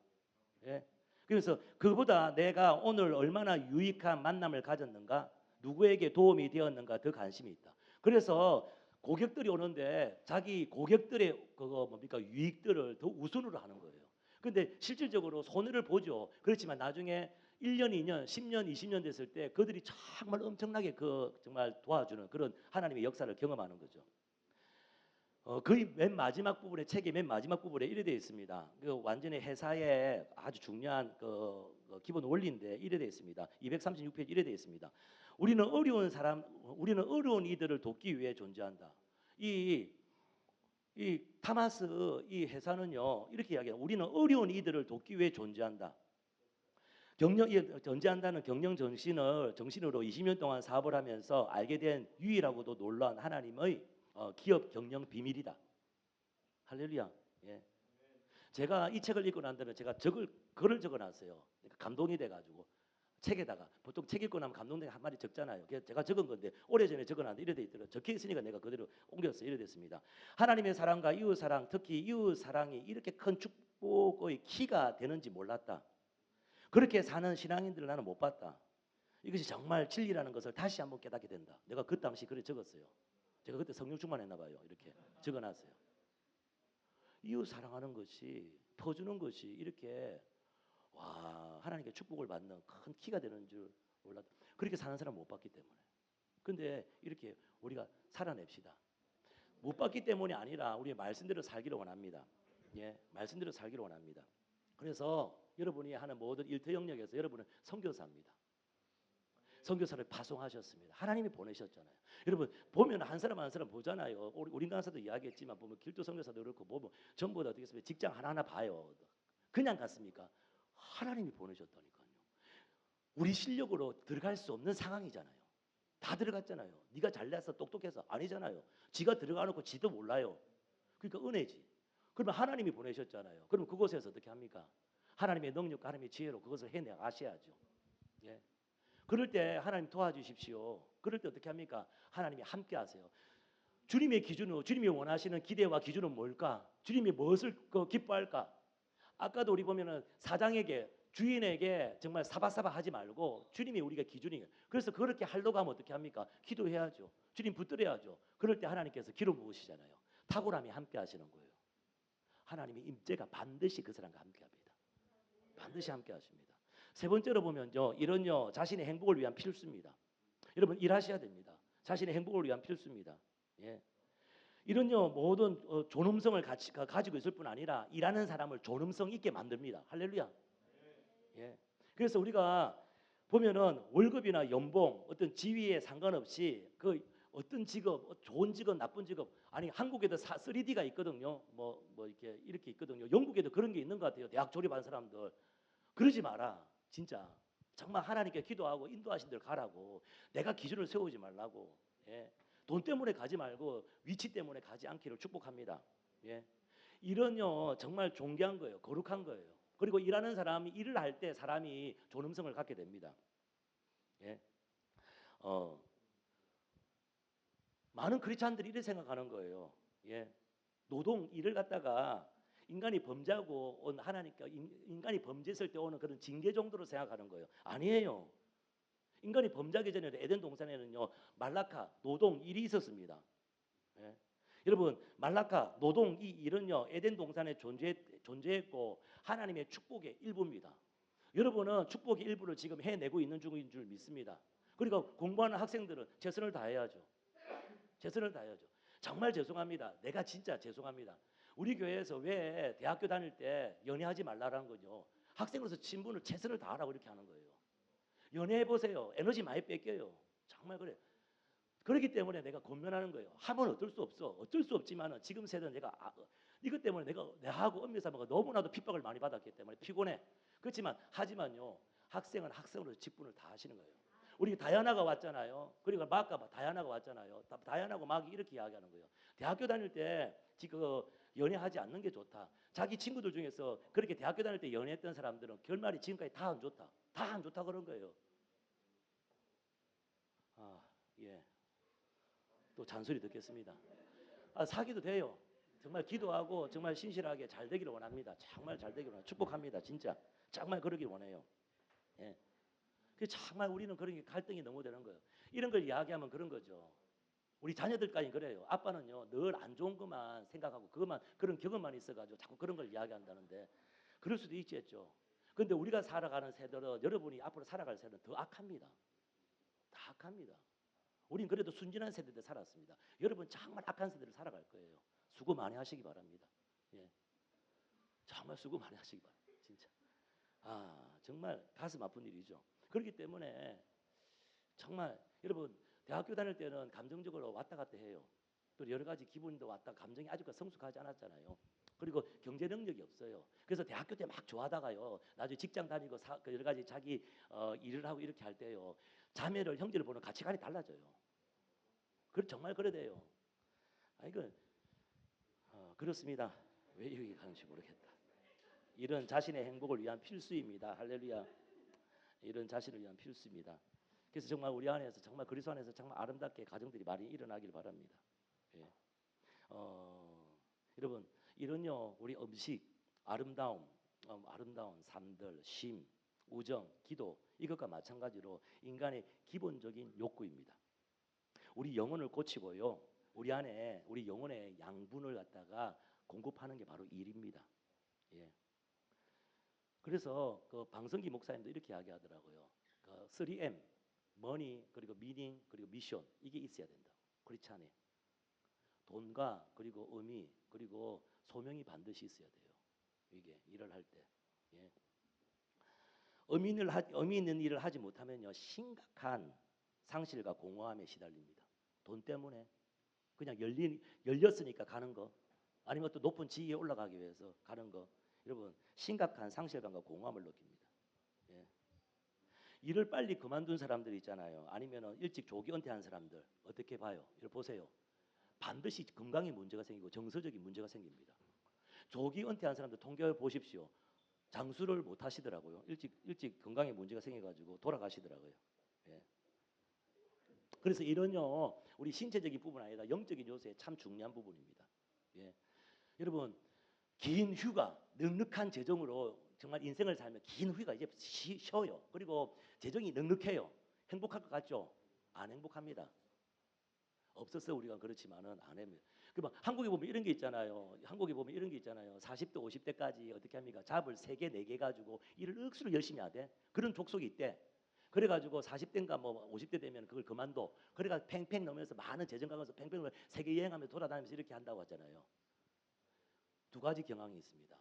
예. 그래서 그보다 내가 오늘 얼마나 유익한 만남을 가졌는가, 누구에게 도움이 되었는가 더 관심이 있다. 그래서 고객들이 오는데 자기 고객들의 그거 뭡니까 유익들을 더 우선으로 하는 거예요. 근데 실질적으로 손해를 보죠. 그렇지만 나중에 1년, 2년, 10년, 20년 됐을 때 그들이 정말 엄청나게 그 정말 도와주는 그런 하나님의 역사를 경험하는 거죠. 거의 맨 마지막 부분에 책의 맨 마지막 부분에 이래 되어 있습니다. 그 완전히 회사의 아주 중요한 그 기본 원리인데 이래 되어 있습니다. 236페이지 이래 되어 있습니다. 우리는 어려운 이들을 돕기 위해 존재한다. 이 타마스 이 회사는요 이렇게 이야기해요. 우리는 어려운 이들을 돕기 위해 존재한다. 존재한다는 경영 정신으로 20년 동안 사업을 하면서 알게 된 유일하고도 놀라운 하나님의 기업 경영 비밀이다. 할렐루야. 예. 제가 이 책을 읽고 난 다음에 제가 글을 적어놨어요. 감동이 돼가지고 책에다가 보통 책 읽고 나면 감동되게 한 마디 적잖아요. 그래서 제가 적은 건데 오래전에 적어놨는데 이래 돼 있더라고요. 적혀 있으니까 내가 그대로 옮겼어요. 이래 됐습니다. 하나님의 사랑과 이웃 사랑, 특히 이웃 사랑이 이렇게 큰 축복의 키가 되는지 몰랐다. 그렇게 사는 신앙인들을 나는 못 봤다. 이것이 정말 진리라는 것을 다시 한번 깨닫게 된다. 내가 그 당시 그래 적었어요. 제가 그때 성령 충만했나 봐요. 이렇게 적어놨어요. 이웃 사랑하는 것이 퍼주는 것이 이렇게 와 하나님께 축복을 받는 큰 키가 되는 줄 몰랐다. 그렇게 사는 사람 못 봤기 때문에. 근데 이렇게 우리가 살아냅시다. 못 봤기 때문이 아니라 우리의 말씀대로 살기를 원합니다. 예, 말씀대로 살기를 원합니다. 그래서 여러분이 하는 모든 일터 영역에서 여러분은 선교사입니다. 선교사를 파송하셨습니다. 하나님이 보내셨잖아요. 여러분 보면 한 사람 한 사람 보잖아요. 우리 강사도 이야기했지만 보면 길도 선교사도 그렇고 보면 전부 다 어떻게 했습니까? 직장 하나하나 봐요. 그냥 갔습니까? 하나님이 보내셨다니까요. 우리 실력으로 들어갈 수 없는 상황이잖아요. 다 들어갔잖아요. 네가 잘나서 똑똑해서 아니잖아요. 지가 들어가 놓고 지도 몰라요. 그러니까 은혜지. 그러면 하나님이 보내셨잖아요. 그럼 그곳에서 어떻게 합니까? 하나님의 능력과 하나님의 지혜로 그것을 해내가셔야죠. 예. 그럴 때 하나님 도와주십시오. 그럴 때 어떻게 합니까? 하나님이 함께 하세요. 주님의 기준으로 주님이 원하시는 기대와 기준은 뭘까? 주님이 무엇을 기뻐할까? 아까도 우리 보면은 사장에게 주인에게 정말 사바사바 하지 말고 주님이 우리가 기준이에요. 그래서 그렇게 하려고 하면 어떻게 합니까? 기도해야죠. 주님 붙들어야죠. 그럴 때 하나님께서 기름 부으시잖아요. 탁월함이 함께 하시는 거예요. 하나님의 임재가 반드시 그 사람과 함께 합니다. 반드시 함께 하십니다. 세 번째로 보면요. 이런요. 자신의 행복을 위한 필수입니다. 여러분 일하셔야 됩니다. 자신의 행복을 위한 필수입니다. 예. 이런요 모든 존엄성을 가지고 있을 뿐 아니라 일하는 사람을 존엄성 있게 만듭니다. 할렐루야. 예. 그래서 우리가 보면은 월급이나 연봉, 어떤 지위에 상관없이 그 어떤 직업, 좋은 직업, 나쁜 직업, 아니 한국에도 3D가 있거든요. 뭐 이렇게 있거든요. 영국에도 그런 게 있는 것 같아요. 대학 졸업한 사람들 그러지 마라. 진짜 정말 하나님께 기도하고 인도하신 대로 가라고. 내가 기준을 세우지 말라고. 예. 돈 때문에 가지 말고 위치 때문에 가지 않기를 축복합니다. 예. 이런요 정말 존귀한 거예요. 거룩한 거예요. 그리고 일하는 사람이 일을 할 때 사람이 존엄성을 갖게 됩니다. 예. 많은 크리스찬들이 이렇게 생각하는 거예요. 예. 노동 일을 갖다가 인간이 범죄하고 온 하나님께 인간이 범죄했을 때 오는 그런 징계 정도로 생각하는 거예요. 아니에요. 인간이 범죄하기 전에 에덴 동산에는요 말라카 노동 일이 있었습니다. 예. 여러분 말라카 노동 이 일은요 에덴 동산에 존재했고 하나님의 축복의 일부입니다. 여러분은 축복의 일부를 지금 해내고 있는 중인 줄 믿습니다. 그리고 공부하는 학생들은 최선을 다해야죠. 최선을 다해야죠. 정말 죄송합니다. 내가 진짜 죄송합니다. 우리 교회에서 왜 대학교 다닐 때 연애하지 말라라는 거죠. 학생으로서 신분을 최선을 다하라고 이렇게 하는 거예요. 연애해 보세요. 에너지 많이 뺏겨요. 정말 그래. 그렇기 때문에 내가 권면하는 거예요. 하면 어쩔 수 없어. 어쩔 수 없지만은 지금 세대는 내가 이것 때문에 내가 내하고 엄밀사모가 너무나도 핍박을 많이 받았기 때문에 피곤해. 그렇지만 하지만요. 학생은 학생으로서 직분을 다 하시는 거예요. 우리 다이아나가 왔잖아요. 그리고 마가 다이아나가 왔잖아요. 다이아나고 막이 이렇게 이야기하는 거예요. 대학교 다닐 때 지금 연애하지 않는 게 좋다. 자기 친구들 중에서 그렇게 대학교 다닐 때 연애했던 사람들은 결말이 지금까지 다 안 좋다. 다 안 좋다 그런 거예요. 예. 또 잔소리 듣겠습니다. 사귀도 돼요. 정말 기도하고 정말 신실하게 잘 되기를 원합니다. 정말 잘 되기를 원합니다. 축복합니다. 진짜 정말 그러길 원해요. 예. 그 정말 우리는 그런 게 갈등이 너무 되는 거예요. 이런 걸 이야기하면 그런 거죠. 우리 자녀들까지 그래요. 아빠는요 늘 안 좋은 것만 생각하고 그것만 그런 경험만 있어가지고 자꾸 그런 걸 이야기한다는데 그럴 수도 있겠죠. 그런데 우리가 살아가는 세대는 여러분이 앞으로 살아갈 세대는 더 악합니다. 다 악합니다. 우린 그래도 순진한 세대들 살았습니다. 여러분 정말 악한 세대를 살아갈 거예요. 수고 많이 하시기 바랍니다. 예. 정말 수고 많이 하시기 바랍니다. 진짜. 정말 가슴 아픈 일이죠. 그렇기 때문에 정말 여러분 대학교 다닐 때는 감정적으로 왔다 갔다 해요. 또 여러 가지 기분도 왔다 감정이 아직까지 성숙하지 않았잖아요. 그리고 경제 능력이 없어요. 그래서 대학교 때 막 좋아하다가요. 나중에 직장 다니고 여러 가지 자기 일을 하고 이렇게 할 때요. 자매를 형제를 보는 가치관이 달라져요. 정말 그래 돼요. 이거 그렇습니다. 왜 여기 가는지 모르겠다. 이런 자신의 행복을 위한 필수입니다. 할렐루야. 이런 자신을 위한 필수입니다. 그래서 정말 우리 안에서 정말 그리스도 안에서 정말 아름답게 가정들이 많이 일어나길 바랍니다. 예. 여러분 이런요 우리 음식 아름다움 삶들 쉼 우정 기도 이것과 마찬가지로 인간의 기본적인 욕구입니다. 우리 영혼을 고치고요 우리 안에 우리 영혼의 양분을 갖다가 공급하는 게 바로 일입니다. 예. 그래서 그 방성기 목사님도 이렇게 이야기하더라고요. 그 3M 머니 그리고 미닝 그리고 미션 이게 있어야 된다. 그렇지 않아요. 돈과 그리고 의미 그리고 소명이 반드시 있어야 돼요. 이게 일을 할 때. 예. 의미 있는 일을 하지 못하면요 심각한 상실과 공허함에 시달립니다. 돈 때문에 그냥 열렸으니까 가는 거 아니면 또 높은 지위에 올라가기 위해서 가는 거 여러분 심각한 상실감과 공허함을 느낍니다. 예. 일을 빨리 그만둔 사람들 있잖아요. 아니면 일찍 조기 은퇴한 사람들 어떻게 봐요? 이걸 보세요. 반드시 건강에 문제가 생기고 정서적인 문제가 생깁니다. 조기 은퇴한 사람들 통계 보십시오. 장수를 못 하시더라고요. 일찍 건강에 문제가 생겨가지고 돌아가시더라고요. 예. 그래서 이런요 우리 신체적인 부분 아니라 영적인 요소에 참 중요한 부분입니다. 예. 여러분 긴 휴가, 넉넉한 재정으로 정말 인생을 살면 긴 후기가 이제 쉬어요. 그리고 재정이 넉넉해요. 행복할 것 같죠? 안 행복합니다. 없었어 우리가 그렇지만은 안 합니다. 그막 한국에 보면 이런 게 있잖아요. 한국에 보면 이런 게 있잖아요. 40대 50대까지 어떻게 합니까? 잡을 3개 4개 가지고 일을 억수로 열심히 하대. 그런 족속이 있대. 그래가지고 40대인가 뭐 50대 되면 그걸 그만둬. 그래가 팽팽 넘으면서 많은 재정 가면서 팽팽 세계 여행하면서 돌아다니면서 이렇게 한다고 하잖아요. 두 가지 경향이 있습니다.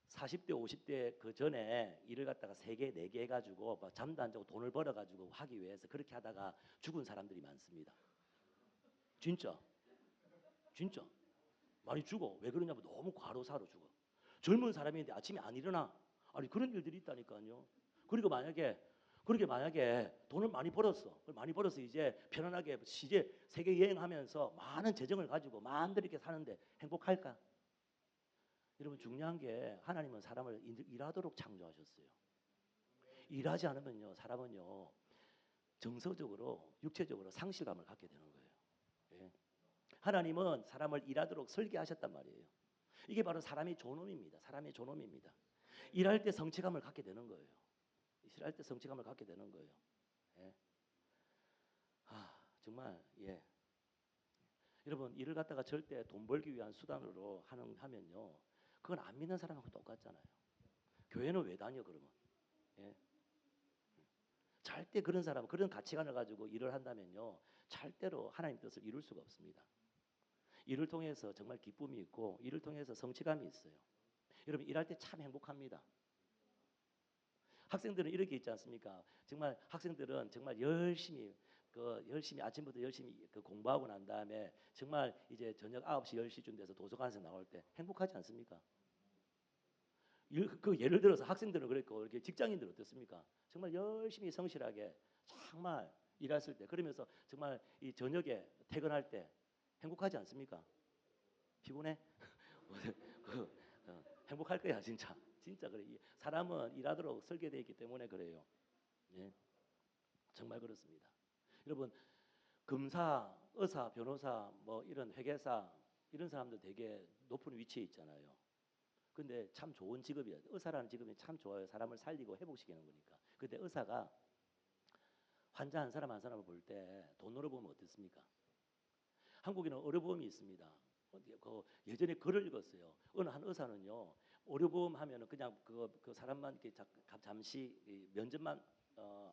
40대 50대 그 전에 일을 갖다가 3개 4개 해가지고 뭐 잠도 안 자고 돈을 벌어가지고 하기 위해서 그렇게 하다가 죽은 사람들이 많습니다. 진짜 진짜 많이 죽어. 왜 그러냐면 너무 과로사로 죽어. 젊은 사람인데 아침에 안 일어나. 아니 그런 일들이 있다니까요. 그리고 만약에 그렇게 만약에 돈을 많이 벌었어. 많이 벌어서 이제 편안하게 시제 세계 여행하면서 많은 재정을 가지고 마음대로 이렇게 사는데 행복할까? 여러분 중요한 게 하나님은 사람을 일하도록 창조하셨어요. 일하지 않으면요 사람은요 정서적으로 육체적으로 상실감을 갖게 되는 거예요. 예. 하나님은 사람을 일하도록 설계하셨단 말이에요. 이게 바로 사람의 존엄입니다. 사람의 존엄입니다. 일할 때 성취감을 갖게 되는 거예요. 일할 때 성취감을 갖게 되는 거예요. 예. 정말 예. 여러분 일을 갖다가 절대 돈 벌기 위한 수단으로 하면요. 그건 안 믿는 사람하고 똑같잖아요. 교회는 왜 다녀 그러면? 예. 절대 그런 사람 그런 가치관을 가지고 일을 한다면요. 절대로 하나님 뜻을 이룰 수가 없습니다. 일을 통해서 정말 기쁨이 있고 일을 통해서 성취감이 있어요. 여러분 일할 때 참 행복합니다. 학생들은 이렇게 있지 않습니까? 정말 학생들은 정말 열심히 아침부터 열심히 공부하고 난 다음에 정말 이제 저녁 9시 10시쯤 돼서 도서관에서 나올 때 행복하지 않습니까? 예를 들어서 학생들은 그랬고 이렇게 직장인들은 어떻습니까? 정말 열심히 성실하게 정말 일했을 때 그러면서 정말 이 저녁에 퇴근할 때 행복하지 않습니까? 피곤해? 행복할 거야 진짜. 진짜 그래. 사람은 일하도록 설계되어 있기 때문에 그래요. 예, 정말 그렇습니다. 여러분 검사, 의사, 변호사, 뭐 이런 회계사 이런 사람들 되게 높은 위치에 있잖아요. 근데 참 좋은 직업이에요. 의사라는 직업이 참 좋아요. 사람을 살리고 회복시키는 거니까. 근데 의사가 환자 한 사람 한 사람을 볼 때 돈으로 보면 어떻습니까? 한국에는 의료보험이 있습니다. 예전에 글을 읽었어요. 어느 한 의사는요 의료보험 하면은 그냥 그 사람만 이렇게 잠시 면접만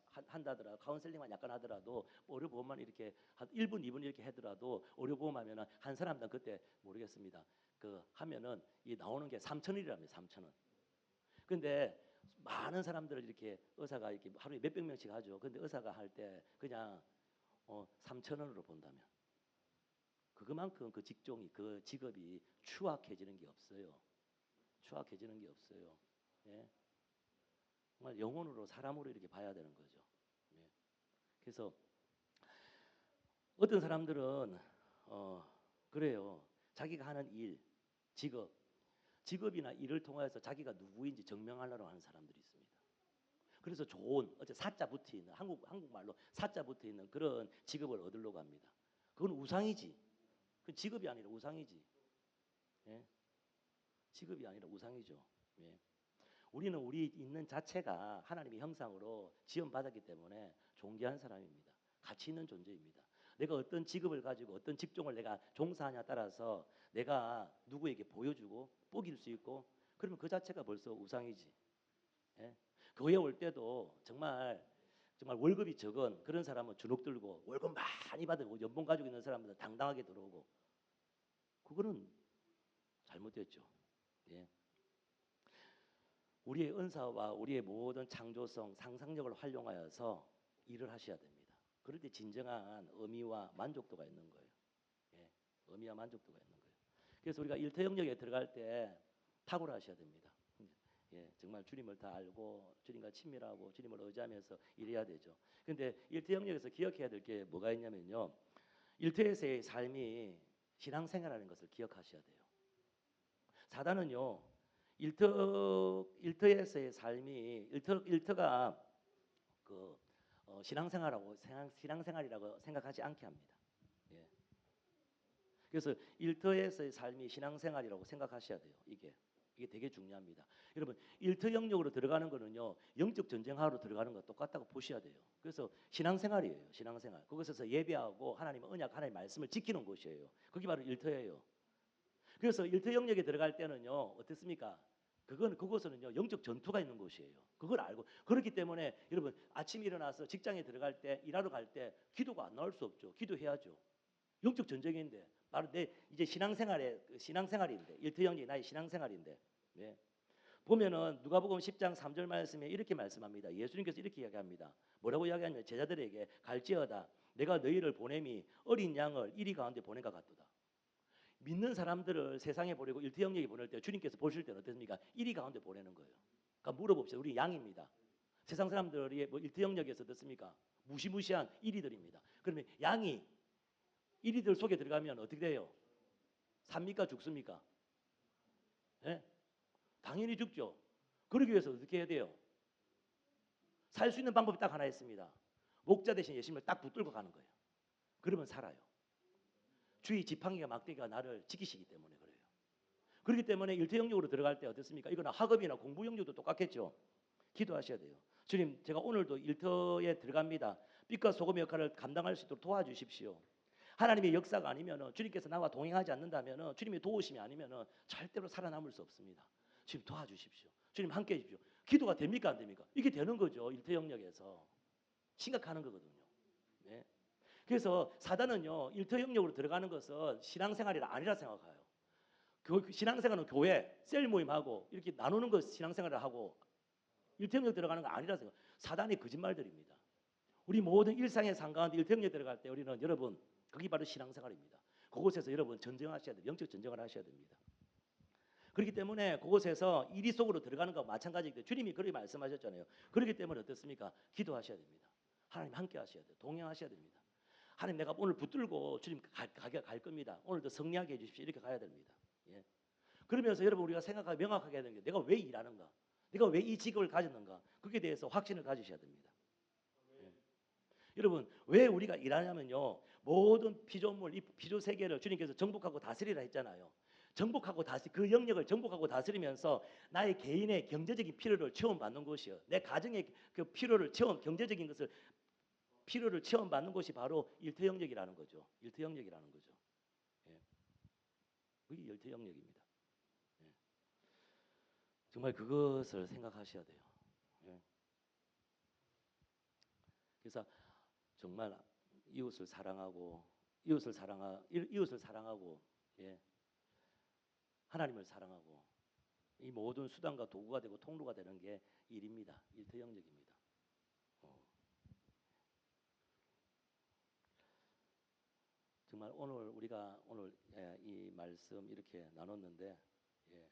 한다더라 카운셀링만 약간 하더라도 의료보험만 이렇게 한 1분 2분 이렇게 하더라도 의료보험 하면은 한 사람당 그때 모르겠습니다. 그 하면은 이 나오는 게 3,000원이랍니다. 3,000원. 근데 많은 사람들을 이렇게 의사가 이렇게 하루에 몇백 명씩 하죠. 근데 의사가 할 때 그냥 3,000원으로 본다면 그만큼 그 직종이 그 직업이 추악해지는 게 없어요. 추악해지는 게 없어요. 예. 정말 영혼으로 사람으로 이렇게 봐야 되는 거죠. 예. 그래서 어떤 사람들은 그래요. 자기가 하는 일, 직업이나 일을 통해서 자기가 누구인지 증명하려고 하는 사람들이 있습니다. 그래서 좋은 어째 사자 붙어 있는 한국말로 사자 붙어 있는 그런 직업을 얻으려고 합니다. 그건 우상이지. 그 직업이 아니라 우상이지. 예? 직업이 아니라 우상이죠. 예. 우리는 우리 있는 자체가 하나님의 형상으로 지원받았기 때문에 존귀한 사람입니다. 가치 있는 존재입니다. 내가 어떤 직업을 가지고 어떤 직종을 내가 종사하냐에 따라서 내가 누구에게 보여주고 뽀길 수 있고 그러면 그 자체가 벌써 우상이지. 예? 교회 올 때도 정말 월급이 적은 그런 사람은 주눅 들고 월급 많이 받고 연봉 가지고 있는 사람들은 당당하게 들어오고 그거는 잘못됐죠. 예. 우리의 은사와 우리의 모든 창조성, 상상력을 활용하여서 일을 하셔야 됩니다. 그럴 때 진정한 의미와 만족도가 있는 거예요. 예, 의미와 만족도가 있는 거예요. 그래서 우리가 일터 영역에 들어갈 때 탁월하셔야 됩니다. 예, 정말 주님을 다 알고 주님과 친밀하고 주님을 의지하면서 일해야 되죠. 근데 일터 영역에서 기억해야 될 게 뭐가 있냐면요. 일터에서의 삶이 신앙생활하는 것을 기억하셔야 돼요. 사단은요. 일터에서의 삶이 일터가 그 신앙생활이라고 생각하지 않게 합니다. 예. 그래서 일터에서의 삶이 신앙생활이라고 생각하셔야 돼요. 이게 이게 되게 중요합니다. 여러분 일터 영역으로 들어가는 거는요 영적 전쟁하러 들어가는 거 똑같다고 보셔야 돼요. 그래서 신앙생활이에요. 신앙생활. 그것에서 예배하고 하나님의 언약, 하나님의 말씀을 지키는 곳이에요. 그게 바로 일터예요. 그래서 일터 영역에 들어갈 때는요 어떻습니까? 그곳은요 영적 전투가 있는 곳이에요. 그걸 알고 그렇기 때문에 여러분 아침에 일어나서 직장에 들어갈 때 일하러 갈 때 기도가 안 나올 수 없죠. 기도해야죠. 영적 전쟁인데 바로 내 이제 신앙생활인데 일터 영역이 나의 신앙생활인데 예. 보면은 누가복음 10장 3절 말씀에 이렇게 말씀합니다. 예수님께서 이렇게 이야기합니다. 뭐라고 이야기하냐면 제자들에게 갈지어다 내가 너희를 보냄이 어린 양을 이리 가운데 보낸 것 같도다. 믿는 사람들을 세상에 보내고 일터 영역에 보낼 때 주님께서 보실 때는 어떻습니까? 이리 가운데 보내는 거예요. 그러니까 물어봅시다. 우리 양입니다. 세상 사람들이 뭐 일터 영역에서 어떻습니까? 무시무시한 이리들입니다. 그러면 양이 이리들 속에 들어가면 어떻게 돼요? 삽니까? 죽습니까? 예? 당연히 죽죠. 그러기 위해서 어떻게 해야 돼요? 살 수 있는 방법이 딱 하나 있습니다. 목자 대신 예수님을 딱 붙들고 가는 거예요. 그러면 살아요. 주의 지팡이가 막대기가 나를 지키시기 때문에 그래요. 그렇기 때문에 일터 영역으로 들어갈 때 어떻습니까? 이거는 학업이나 공부 영역도 똑같겠죠. 기도하셔야 돼요. 주님, 제가 오늘도 일터에 들어갑니다. 빛과 소금의 역할을 감당할 수 있도록 도와주십시오. 하나님의 역사가 아니면은 주님께서 나와 동행하지 않는다면은 주님의 도우심이 아니면은 절대로 살아남을 수 없습니다. 주님 도와주십시오. 주님 함께해 주십시오. 기도가 됩니까 안 됩니까? 이게 되는 거죠. 일터 영역에서 심각한 거거든요. 네. 그래서 사단은요 일터 영역으로 들어가는 것은 신앙생활이 아니라 생각해요. 신앙생활은 교회 셀 모임하고 이렇게 나누는 것 신앙생활을 하고 일터 영역 들어가는 거 아니라 생각. 사단의 거짓말들입니다. 우리 모든 일상의 삶 가운데 일터 영역 들어갈 때 우리는 여러분 그게 바로 신앙생활입니다. 그곳에서 여러분 전쟁하셔야 돼요. 영적 전쟁을 하셔야 됩니다. 그렇기 때문에 그곳에서 이리 속으로 들어가는 것과 마찬가지인데 주님이 그렇게 말씀하셨잖아요. 그렇기 때문에 어떻습니까? 기도하셔야 됩니다. 하나님 함께 하셔야 돼요. 동행하셔야 됩니다. 하나님 내가 오늘 붙들고 주님 갈 겁니다. 오늘도 승리하게 해주십시오. 이렇게 가야 됩니다. 예. 그러면서 여러분 우리가 생각하고 명확하게 해야 되는 게 내가 왜 일하는가? 내가 왜 이 직업을 가졌는가? 그게 대해서 확신을 가지셔야 됩니다. 예. 여러분 왜 우리가 일하냐면요. 모든 피조물, 이 피조 세계를 주님께서 정복하고 다스리라 했잖아요. 정복하고 그 영역을 정복하고 다스리면서 나의 개인의 경제적인 필요를 체험받는 것이요. 내 가정의 그 필요를 경제적인 것을 필요를 체험받는 것이 바로 일터 영역이라는 거죠. 일터 영역이라는 거죠. 예. 그게 일터 영역입니다. 예. 정말 그것을 생각하셔야 돼요. 예. 그래서 정말 이웃을 사랑하고 예. 하나님을 사랑하고 이 모든 수단과 도구가 되고 통로가 되는 게 일입니다. 일터 영역입니다. 정말 우리가 오늘 이 말씀 이렇게 나눴는데 예.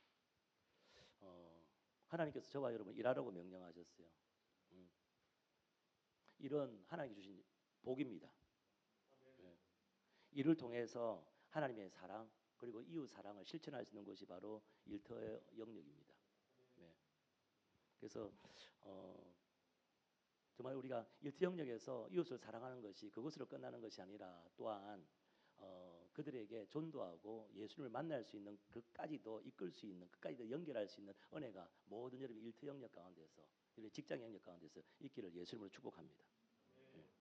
하나님께서 저와 여러분 일하라고 명령하셨어요. 일은 하나님께 주신 복입니다. 예. 이를 통해서 하나님의 사랑 그리고 이웃 사랑을 실천할 수 있는 것이 바로 일터의 영역입니다. 네. 그래서 정말 우리가 일터 영역에서 이웃을 사랑하는 것이 그것으로 끝나는 것이 아니라 또한 그들에게 전도하고 예수님을 만날 수 있는 그까지도 이끌 수 있는 그까지도 연결할 수 있는 은혜가 모든 여러분 일터 영역 가운데서 직장 영역 가운데서 있기를 예수님으로 축복합니다.